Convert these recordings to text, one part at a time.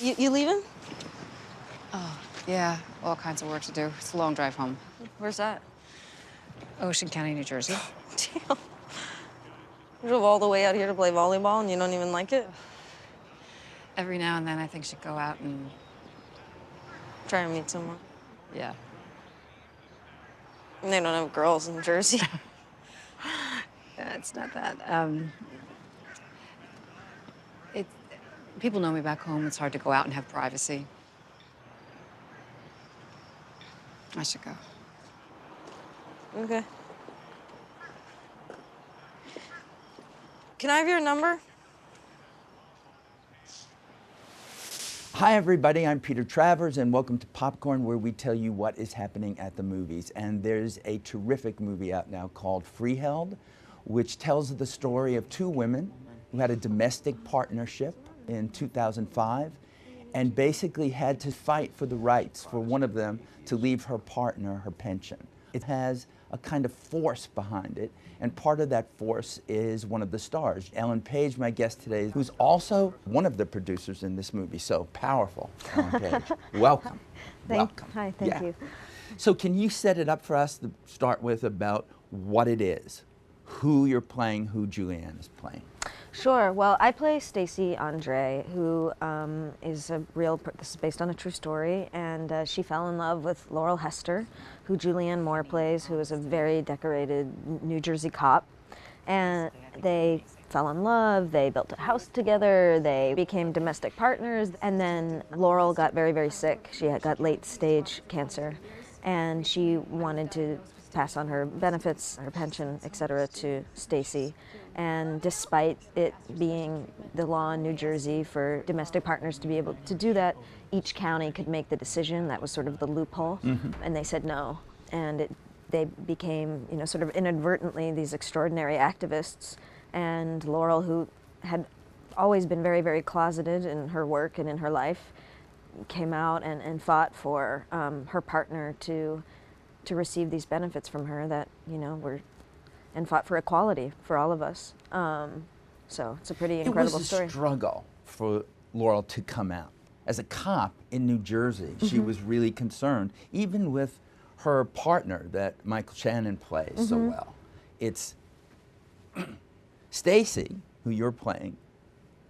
You leaving? Oh, yeah, all kinds of work to do. It's a long drive home. Where's that? Ocean County, New Jersey. Damn. You drove all the way out here to play volleyball and you don't even like it? Every now and then I think she'd go out and, Try and meet someone. yeah. And they don't have girls in Jersey. Yeah, it's not that. It, people know me back home. It's hard to go out and have privacy. I should go. Okay. Can I have your number? Hi everybody, I'm Peter Travers and welcome to Popcorn, where we tell you what is happening at the movies. And there's a terrific movie out now called Freeheld, which tells the story of two women who had a domestic partnership in 2005 and basically had to fight for the rights for one of them to leave her partner her pension. It has a kind of force behind it, and part of that force is one of the stars. Ellen Page, my guest today, who's also one of the producers in this movie, so powerful, Ellen Page. Welcome. Welcome. Hi, thank you. So can you set it up for us to start with about what it is, who you're playing, who Julianne is playing? Sure. Well, I play Stacy Andre, who is a real, this is based on a true story, and she fell in love with Laurel Hester, who Julianne Moore plays, who is a very decorated New Jersey cop. And they fell in love, they built a house together, they became domestic partners, and then Laurel got very, very sick. She had got late-stage cancer, and she wanted to pass on her benefits, her pension, etc., to Stacy. And despite it being the law in New Jersey for domestic partners to be able to do that, each county could make the decision. That was sort of the loophole. And they said no. And they became, sort of inadvertently these extraordinary activists. And Laurel, who had always been very, very closeted in her work and in her life, came out and fought for her partner to receive these benefits from her that, were, and fought for equality for all of us. So it's a pretty incredible story. It was a struggle for Laurel to come out. As a cop in New Jersey, she was really concerned, even with her partner that Michael Shannon plays so well. It's Stacy, who you're playing,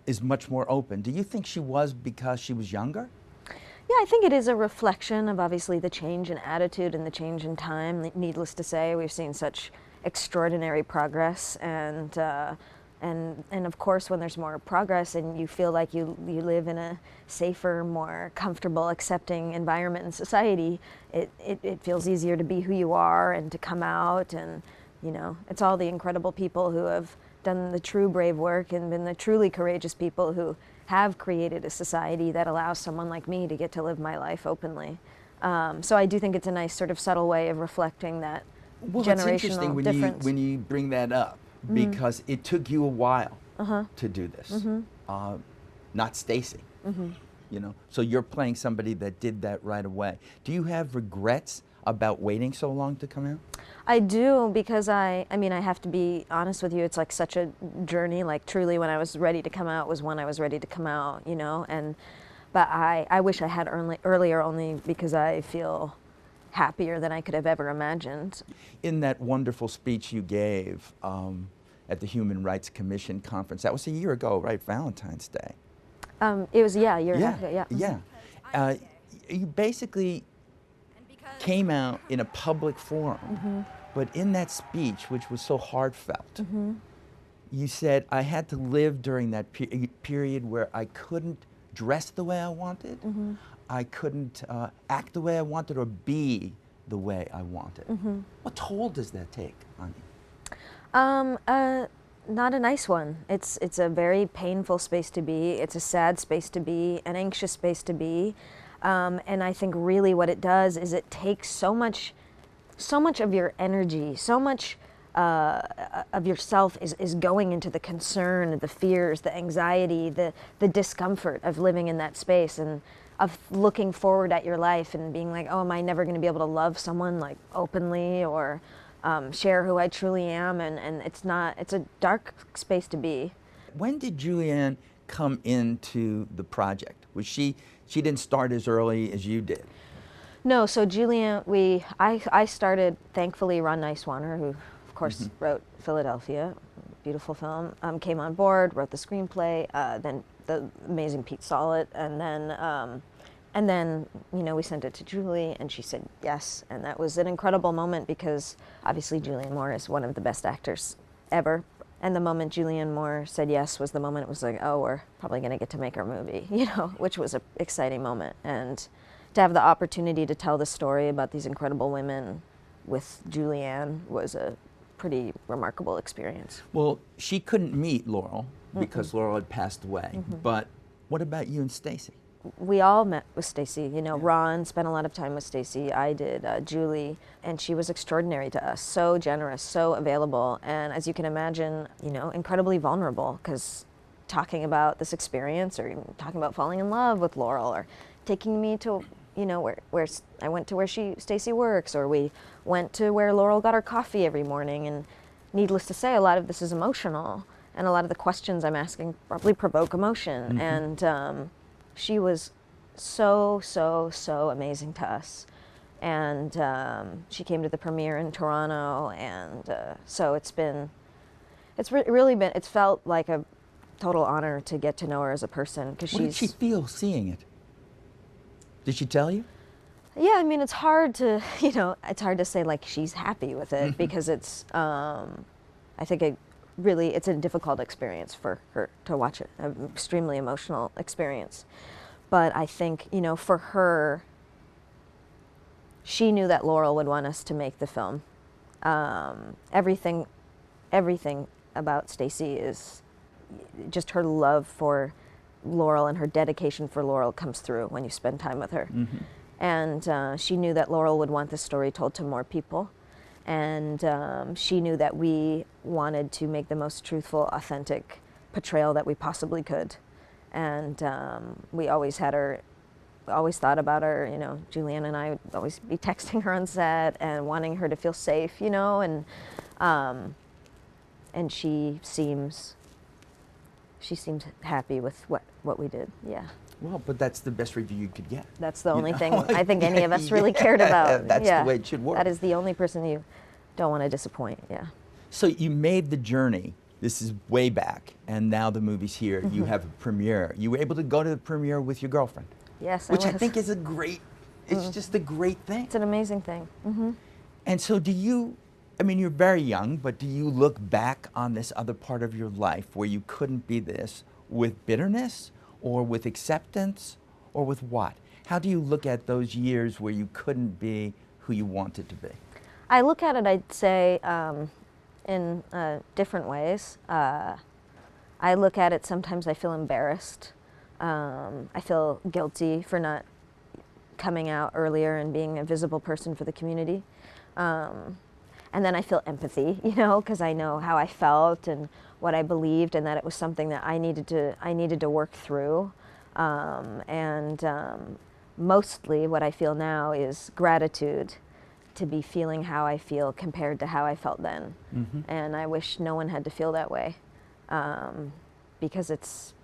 is much more open. Do you think she was because she was younger? Yeah, I think it is a reflection of obviously the change in attitude and the change in time. Needless to say, we've seen such extraordinary progress, and of course, when there's more progress and you feel like you live in a safer, more comfortable, accepting environment in society, it feels easier to be who you are and to come out, and it's all the incredible people who have done the true brave work and been the truly courageous people who have created a society that allows someone like me to get to live my life openly. So I do think it's a nice sort of subtle way of reflecting that generational it's interesting difference. when you bring that up, because it took you a while to do this. Not Stacy, So you're playing somebody that did that right away. Do you have regrets about waiting so long to come out? I do, because I have to be honest with you, it's like such a journey. Like truly, when I was ready to come out was when I was ready to come out, but I wish I had earlier, only because I feel happier than I could have ever imagined. In that wonderful speech you gave at the Human Rights Commission conference, that was a year ago, right? Valentine's Day. It was, a year and a half ago, Yeah. You basically came out in a public forum, but in that speech, which was so heartfelt, you said, I had to live during that period where I couldn't dress the way I wanted, I couldn't act the way I wanted, or be the way I wanted. What toll does that take on you? Not a nice one. It's a very painful space to be. It's a sad space to be, an anxious space to be. And I think really what it does is it takes so much of your energy, so much of yourself is going into the concern, the fears, the anxiety, the discomfort of living in that space, and of looking forward at your life and being like, oh, am I never going to be able to love someone like openly, or share who I truly am? And it's a dark space to be. When did Julianne come into the project? Was she didn't start as early as you did? No, so Julianne, I started, thankfully, Ron Niswaner, who, of course, wrote Philadelphia, beautiful film, came on board, wrote the screenplay, then the amazing Pete saw it, and then, you know, we sent it to Julie, and she said yes, and that was an incredible moment because, obviously, Julianne Moore is one of the best actors ever, and the moment Julianne Moore said yes was the moment it was like, oh, we're probably going to get to make our movie, you know, which was an exciting moment, and to have the opportunity to tell the story about these incredible women with Julianne was a pretty remarkable experience. Well, she couldn't meet Laurel because Laurel had passed away, but what about you and Stacy? We all met with Stacy. You know, Ron spent a lot of time with Stacy. I did, Julie, and she was extraordinary to us. So generous, so available, and as you can imagine, you know, incredibly vulnerable. Because talking about this experience, or even talking about falling in love with Laurel, or taking me to, you know, where I went to where Stacy works, or we went to where Laurel got her coffee every morning. And needless to say, a lot of this is emotional, and a lot of the questions I'm asking probably provoke emotion. And she was so amazing to us, and she came to the premiere in Toronto, and so it's felt like a total honor to get to know her as a person, because What did she feel seeing it? Did she tell you? Yeah, I mean, it's hard to, you know, it's hard to say like she's happy with it because it's, I think it's a difficult experience for her to watch it, an extremely emotional experience. But I think, you know, for her, she knew that Laurel would want us to make the film. Everything about Stacy is just her love for Laurel, and her dedication for Laurel comes through when you spend time with her. And she knew that Laurel would want this story told to more people. And she knew that we wanted to make the most truthful, authentic portrayal that we possibly could. And we always thought about her, you know, Julianne and I would always be texting her on set and wanting her to feel safe, you know, and she seems happy with what we did, yeah. Well, but that's the best review you could get. That's the only thing I think any of us really cared about. That's the way it should work. That is the only person you don't want to disappoint, yeah. So you made the journey. This is way back, and now the movie's here. You have a premiere. You were able to go to the premiere with your girlfriend. Yes, which I was. I think is a great, it's just a great thing. It's an amazing thing. And so do you, I mean, you're very young, but do you look back on this other part of your life where you couldn't be this with bitterness, or with acceptance, or with what? How do you look at those years where you couldn't be who you wanted to be? I look at it, I'd say, in different ways. I look at it, sometimes I feel embarrassed. I feel guilty for not coming out earlier and being a visible person for the community. And then I feel empathy, you know, because I know how I felt and what I believed, and that it was something that I needed to work through. Mostly what I feel now is gratitude to be feeling how I feel compared to how I felt then. And I wish no one had to feel that way, because it's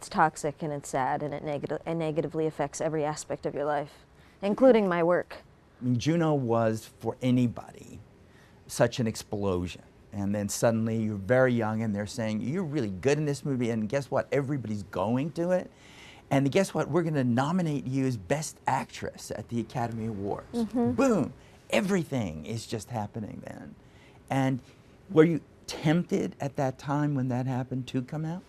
toxic and it's sad, and it negatively affects every aspect of your life, including my work. I mean, Juno was, for anybody, such an explosion. And then suddenly you're very young and they're saying, you're really good in this movie, and guess what? Everybody's going to it. And guess what? We're going to nominate you as Best Actress at the Academy Awards. Boom. Everything is just happening then. And were you tempted at that time when that happened to come out?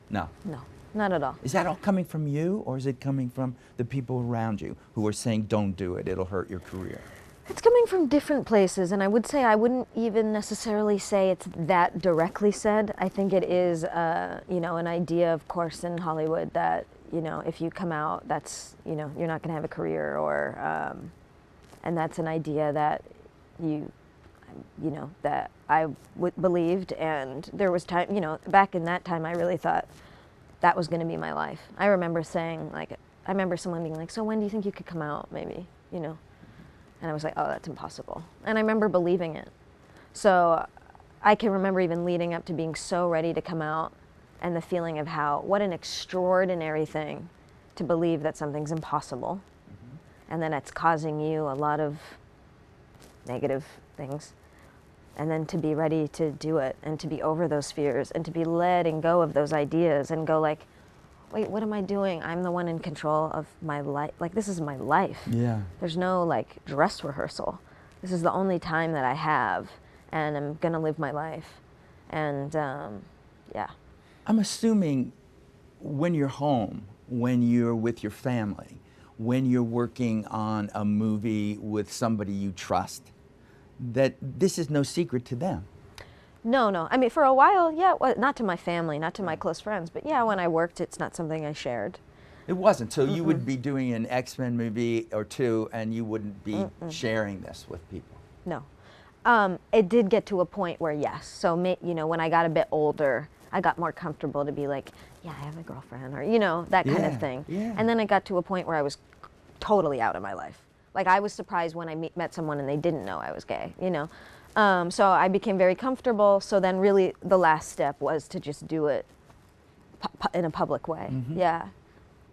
No. No, not at all. Is that all coming from you, or is it coming from the people around you who are saying, don't do it, it'll hurt your career? It's coming from different places, and I would say I wouldn't even necessarily say it's that directly said. I think it is, you know, an idea, of course, in Hollywood that, you know, if you come out, that's, you know, you're not going to have a career, or, and that's an idea that you know, that I believed, and there was time, you know, back in that time, I really thought that was going to be my life. I remember saying, like, I remember someone being like, so when do you think you could come out, maybe, you know? And I was like, oh, that's impossible. And I remember believing it. So I can remember even leading up to being so ready to come out and the feeling of what an extraordinary thing to believe that something's impossible, and then it's causing you a lot of negative things, and then to be ready to do it and to be over those fears and to be letting go of those ideas and go like, wait, what am I doing? I'm the one in control of my life. Like, this is my life. Yeah. There's no like dress rehearsal. This is the only time that I have, and I'm gonna live my life. And yeah. I'm assuming when you're home, when you're with your family, when you're working on a movie with somebody you trust, that this is no secret to them. No. I mean, for a while, yeah, well, not to my family, not to my close friends, but yeah, when I worked, it's not something I shared. It wasn't. So you would be doing an X-Men movie or two, and you wouldn't be sharing this with people. No. It did get to a point where, yes. So, when I got a bit older, I got more comfortable to be like, yeah, I have a girlfriend, or, that kind of thing. Yeah. And then it got to a point where I was totally out of my life. Like, I was surprised when I met someone and they didn't know I was gay, So I became very comfortable. So then really the last step was to just do it in a public way. Yeah.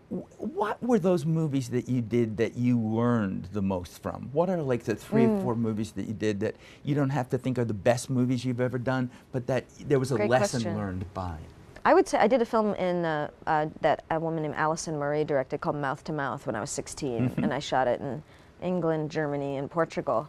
What were those movies that you did that you learned the most from? What are like the 3 or 4 movies that you did that you don't have to think are the best movies you've ever done, but that there was a Great lesson question. learned by? I would say I did a film in that a woman named Alison Murray directed called Mouth to Mouth when I was 16, and I shot it in England, Germany, and Portugal.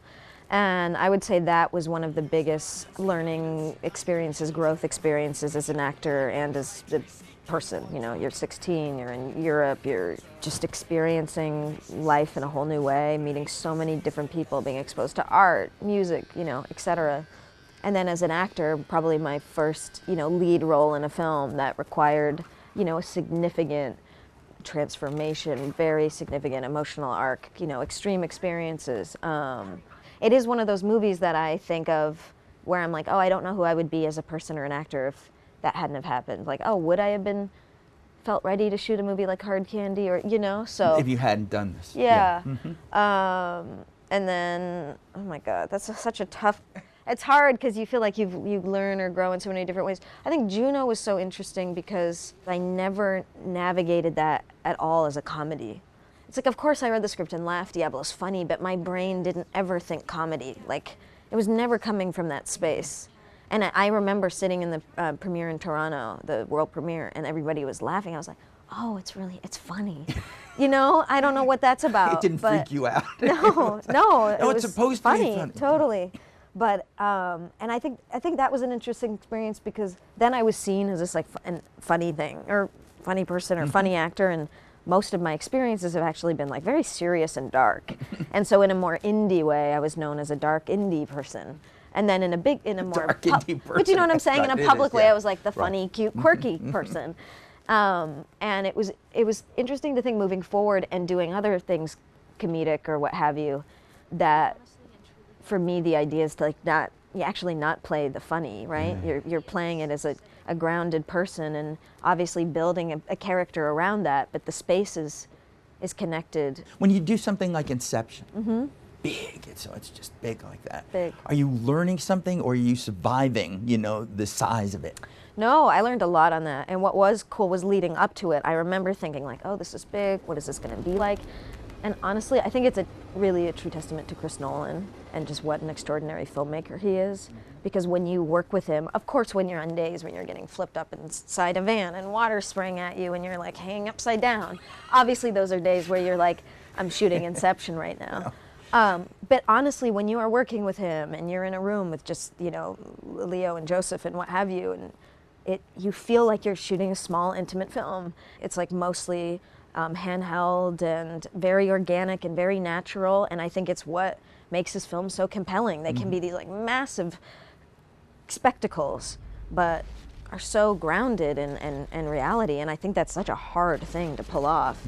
And I would say that was one of the biggest learning experiences, growth experiences as an actor and as a person. You're 16, you're in Europe, you're just experiencing life in a whole new way, meeting so many different people, being exposed to art, music, etc. And then as an actor, probably my first, lead role in a film that required, a significant transformation, very significant emotional arc, extreme experiences. It is one of those movies that I think of where I'm like, oh, I don't know who I would be as a person or an actor if that hadn't have happened. Like, oh, would I have felt ready to shoot a movie like Hard Candy, or, so. If you hadn't done this. Yeah. And then, oh my God, that's such a tough, it's hard because you feel like you learn or grow in so many different ways. I think Juno was so interesting because I never navigated that at all as a comedy. It's like, of course I read the script and laughed, Diablo's funny, but my brain didn't ever think comedy. Like, it was never coming from that space. And I remember sitting in the premiere in Toronto, the world premiere, and everybody was laughing. I was like, oh, it's funny. I don't know what that's about. It didn't freak you out. No, it was it's supposed funny, to be funny. Totally. But and I think that was an interesting experience because then I was seen as this like funny thing or funny person or funny actor, and most of my experiences have actually been like very serious and dark. And so in a more indie way, I was known as a dark indie person. And then in a more dark indie person. But you know what I'm saying? In a public way, I was like the funny, Right. cute, quirky person. And it was interesting to think moving forward and doing other things, comedic or what have you, that for me the idea is to like not play the funny, right? You're playing it as a grounded person and obviously building a character around that, but the space is connected. When you do something like Inception, big, so it's just big like that. Big. Are you learning something, or are you surviving, the size of it? No, I learned a lot on that. And what was cool was leading up to it. I remember thinking like, oh, this is big. What is this going to be like? And honestly, I think it's really a true testament to Chris Nolan and just what an extraordinary filmmaker he is. Because when you work with him, of course, when you're on days when you're getting flipped up inside a van and water spraying at you and you're like hanging upside down, obviously those are days where you're like, I'm shooting Inception right now. But honestly, when you are working with him and you're in a room with just, Leo and Joseph and what have you, and you feel like you're shooting a small, intimate film. It's like mostly handheld and very organic and very natural, and I think it's what makes his films so compelling. They can be these like massive spectacles, but are so grounded in reality, and I think that's such a hard thing to pull off.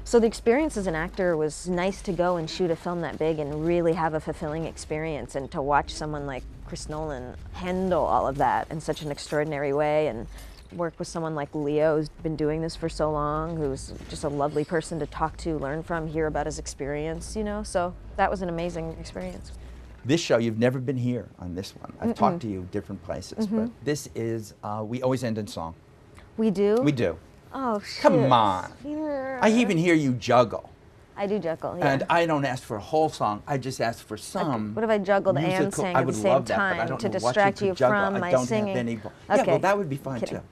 So the experience as an actor was nice to go and shoot a film that big and really have a fulfilling experience, and to watch someone like Chris Nolan handle all of that in such an extraordinary way, and work with someone like Leo, who's been doing this for so long, who's just a lovely person to talk to, learn from, hear about his experience, so that was an amazing experience. This show, you've never been here on this one. I've talked to you different places, but this is, we always end in song. We do? We do. Oh, shit. Come on. Peter. I even hear you juggle. I do juggle, yeah. And I don't ask for a whole song. I just ask for some. What if I juggled and musical- sang I at the would same love that, but I time don't to know what distract could you juggle. from I my don't singing? Have any yeah, Okay. well, that would be fun Kidding. too.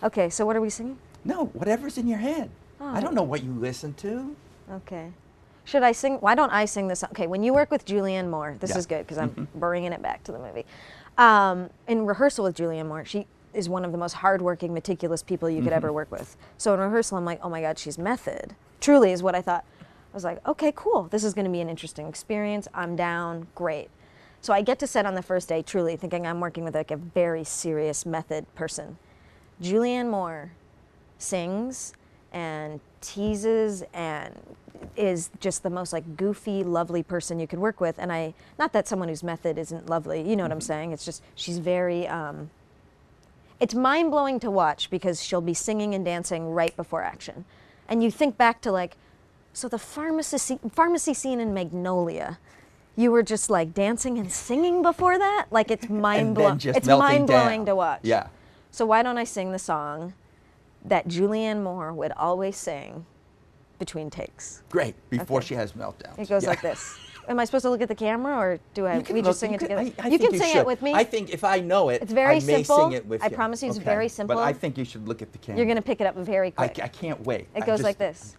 Okay, so what are we singing? No, whatever's in your head. I don't know what you listen to. Okay. Should I sing? Why don't I sing this? Okay, when you work with Julianne Moore, this Yeah. is good because I'm bringing it back to the movie. In rehearsal with Julianne Moore, she is one of the most hardworking, meticulous people you could ever work with. So in rehearsal, I'm like, oh my God, she's method. Truly is what I thought. I was like, okay, cool. This is going to be an interesting experience. I'm down. Great. So I get to set on the first day, truly thinking I'm working with like a very serious method person. Julianne Moore sings and teases and is just the most like goofy, lovely person you could work with. And I, not that someone whose method isn't lovely, you know what I'm saying? It's just, she's very, it's mind-blowing to watch because she'll be singing and dancing right before action. And you think back to like, so the pharmacy scene in Magnolia, you were just like dancing and singing before that? Like it's mind-blowing. It's mind-blowing to watch. Yeah. So why don't I sing the song that Julianne Moore would always sing between takes? Great. Before Okay. she has meltdowns. It goes Yeah. like this. Am I supposed to look at the camera or do I? You can We look- just sing you it can- together. I You think can sing should. it with me. I think if I know it, It's very I may simple. sing it with I you. promise you it's Okay. very simple. But I think you should look at the camera. You're gonna pick it up very I quick. can't wait. It goes like this.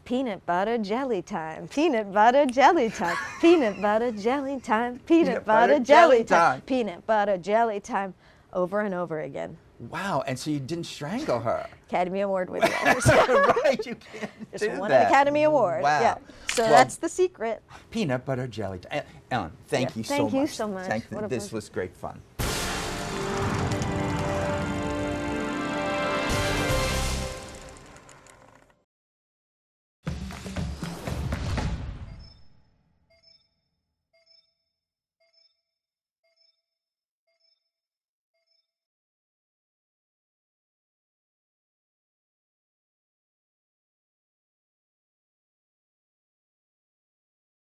Peanut butter jelly time, peanut butter jelly time, peanut butter jelly time, peanut butter jelly time, peanut butter jelly time, over and over again. Wow, and so you didn't strangle her. Academy Award winner. Right, you can't Just do won that. an Academy Award. Wow. Yeah. So Well, that's the secret. Peanut butter jelly. Ellen, thank Yeah. you so much. Thank you so much. What a This pleasure. was great fun.